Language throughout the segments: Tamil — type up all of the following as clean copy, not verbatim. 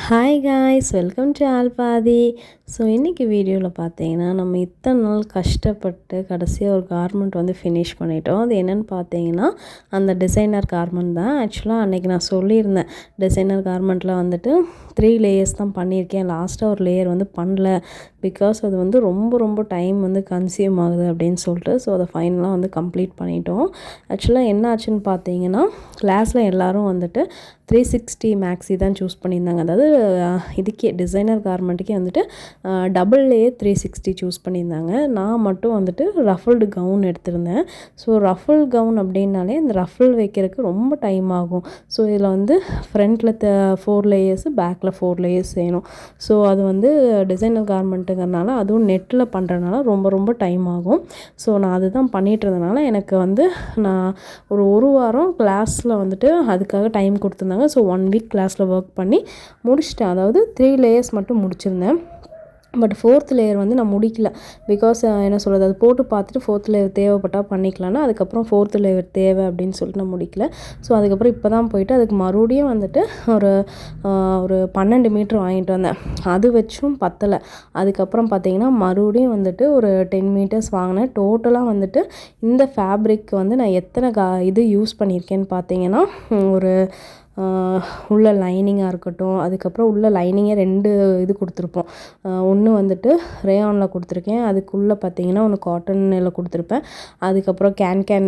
ஹாய் காய்ஸ், வெல்கம் டு ஆல்பாதி. ஸோ இன்றைக்கி வீடியோவில் பார்த்தீங்கன்னா நம்ம இத்தனை நாள் கஷ்டப்பட்டு கடைசியாக ஒரு கார்மெண்ட் வந்து ஃபினிஷ் பண்ணிட்டோம். அது என்னென்னு பார்த்தீங்கன்னா அந்த டிசைனர் கார்மெண்ட் தான். ஆக்சுவலாக அன்றைக்கி நான் சொல்லியிருந்தேன், டிசைனர் கார்மெண்ட்டில் வந்துட்டு 3 லேயர்ஸ் தான் பண்ணியிருக்கேன், லாஸ்ட்டாக ஒரு லேயர் வந்து பண்ணல, பிகாஸ் அது வந்து ரொம்ப டைம் வந்து கன்சியூம் ஆகுது அப்படின்னு சொல்லிட்டு. ஸோ அதை ஃபைனலாக வந்து கம்ப்ளீட் பண்ணிட்டோம். ஆக்சுவலாக என்ன ஆச்சுன்னு பார்த்தீங்கன்னா கிளாஸில் எல்லோரும் வந்துட்டு 360 மேக்ஸி தான் சூஸ் பண்ணியிருந்தாங்க. அதாவது இதுக்கே டிசைனர் கார்மெண்ட்டுக்கே வந்துட்டு டபுள் லேயர் 360 சூஸ் பண்ணியிருந்தாங்க. நான் மட்டும் வந்துட்டு ரஃபிள்டு கவுன் எடுத்திருந்தேன். ஸோ ரஃபிள் கவுன் அப்படின்னாலே இந்த ரஃபிள் வைக்கிறதுக்கு ரொம்ப டைம் ஆகும். ஸோ இதில் வந்து ஃப்ரண்ட்டில் 4 லேயர்ஸு, பேக்கில் 4 லேயர்ஸ் வேணும். ஸோ அது வந்து டிசைனர் கார்மெண்ட்டுங்கிறனால, அதுவும் நெட்டில் பண்ணுறதுனால ரொம்ப டைம் ஆகும். ஸோ நான் அதுதான் பண்ணிகிட்டு இருந்தனால எனக்கு வந்து நான் ஒரு வாரம் கிளாஸில் வந்துட்டு அதுக்காக டைம் கொடுத்துருந்தாங்க. ஸோ 1 வீக் கிளாஸில் ஒர்க் பண்ணி முடிச்சிட்டேன். அதாவது 3 லேயர்ஸ் மட்டும் முடிச்சிருந்தேன். பட் 4th லேயர் வந்து நான் முடிக்கல. பிகாஸ் என்ன சொல்கிறது, அது போட்டு பார்த்துட்டு 4th லேயர் தேவைப்பட்டால் பண்ணிக்கலாம்னா, அதுக்கப்புறம் 4th லேயர் தேவை அப்படின்னு சொல்லிட்டு நான் முடிக்கல. ஸோ அதுக்கப்புறம் இப்போ தான் போயிட்டு அதுக்கு மறுபடியும் வந்துட்டு ஒரு 12 மீட்டர் வாங்கிட்டு வந்தேன். அது வச்சும் பத்தலை. அதுக்கப்புறம் பார்த்தீங்கன்னா மறுபடியும் வந்துட்டு ஒரு 10 மீட்டர்ஸ் வாங்கினேன். டோட்டலாக வந்துட்டு இந்த ஃபேப்ரிக் வந்து நான் எத்தனை இது யூஸ் பண்ணியிருக்கேன்னு பார்த்தீங்கன்னா, ஒரு உள்ள லைனிங்காக இருக்கட்டும், அதுக்கப்புறம் உள்ள லைனிங்கே 2 இது கொடுத்துருப்போம். ஒன்று வந்துட்டு ரேயானில் கொடுத்துருக்கேன், அதுக்குள்ளே பார்த்தீங்கன்னா ஒன்று காட்டனில் கொடுத்துருப்பேன். அதுக்கப்புறம்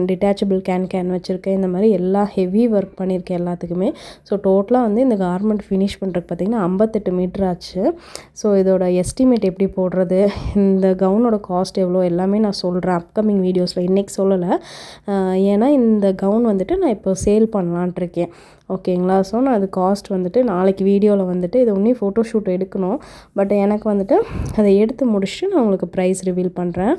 டிட்டாச்சபிள் கேன் வச்சுருக்கேன். இந்த மாதிரி எல்லா ஹெவி ஒர்க் பண்ணியிருக்கேன் எல்லாத்துக்குமே. ஸோ டோட்டலாக வந்து இந்த கார்மெண்ட் ஃபினிஷ் பண்ணுறதுக்கு பார்த்தீங்கன்னா 58 மீட்டர் ஆச்சு. ஸோ இதோட எஸ்டிமேட் எப்படி போடுறது, இந்த கவுனோட காஸ்ட் எவ்வளோ, எல்லாமே நான் சொல்கிறேன் அப்கமிங் வீடியோஸில். இன்றைக்கி சொல்லலை, ஏன்னா இந்த கவுன் வந்துட்டு நான் இப்போ சேல் பண்ணலான்ட்டு இருக்கேன். ஓகேங்களா. ஸோ நான் அது காஸ்ட் வந்துட்டு நாளைக்கு வீடியோவில் வந்துட்டு இதை இன்னும் ஃபோட்டோஷூட் எடுக்கணும். பட் எனக்கு வந்துட்டு அதை எடுத்து முடிச்சுட்டு நான் உங்களுக்கு ப்ரைஸ் ரிவீல் பண்ணுறேன்.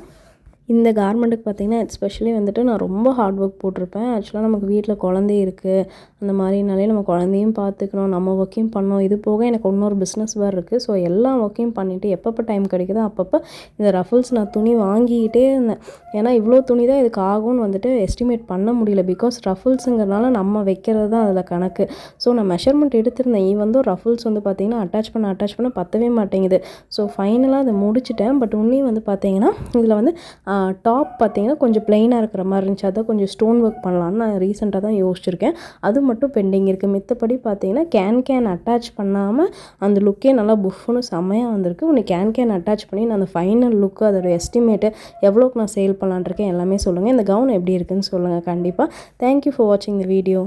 இந்த கார்மெண்ட்டுக்கு பார்த்திங்கன்னா எஸ்பெஷலி வந்துட்டு நான் ரொம்ப ஹார்ட் ஒர்க் போட்டிருப்பேன். ஆக்சுவலாக நமக்கு வீட்டில் குழந்தை இருக்குது, அந்த மாதிரினாலே நம்ம குழந்தையும் பார்த்துக்கணும், நம்ம ஒர்க்கையும் பண்ணணும். இது போக எனக்கு இன்னொரு பிஸ்னஸ் வேறு இருக்குது. ஸோ எல்லா ஒர்க்கையும் பண்ணிவிட்டு எப்பப்போ டைம் கிடைக்குதோ அப்பப்போ இந்த ரஃபிள்ஸ் நான் துணி வாங்கிக்கிட்டே இருந்தேன். ஏன்னா இவ்வளோ துணி தான் இதுக்கு ஆகும்னு வந்துட்டு எஸ்டிமேட் பண்ண முடியல. பிகாஸ் ரஃபிள்ஸுங்கிறனால நம்ம வைக்கிறது தான் அதில் கணக்கு. ஸோ நான் மெஷர்மெண்ட் எடுத்திருந்தேன். வந்து ரஃபிள்ஸ் வந்து பார்த்திங்கன்னா அட்டாச் பண்ண பத்தவே மாட்டேங்குது. ஸோ ஃபைனலாக அதை முடிச்சிட்டேன். பட் உன்னையும் வந்து பார்த்திங்கன்னா இதில் வந்து டாப் பார்த்திங்கன்னா கொஞ்சம் ப்ளைனாக இருக்கிற மாதிரி இருந்துச்சு. அதை கொஞ்சம் ஸ்டோன் ஒர்க் பண்ணலான்னு நான் ரீசெண்டாக தான் யோசிச்சிருக்கேன். அது மட்டும் பெண்டிங் இருக்குது. மித்தபடி பார்த்திங்கன்னா கேன் அட்டாச் பண்ணாமல் அந்த லுக்கே நல்லா புஃப்னு செம்மையாக வந்திருக்கு. உன்னை கேன் அட்டாச் பண்ணி நான் அந்த ஃபைனல் லுக்கு, அதோட எஸ்டிமேட்டு, எவ்வளோக்கு நான் சேல் பண்ணலான்ட்டு இருக்கேன் எல்லாமே சொல்லுங்கள். இந்த கவுன் எப்படி இருக்குதுன்னு சொல்லுங்கள் கண்டிப்பாக. தேங்க்யூ ஃபார் வாட்சிங் த வீடியோ.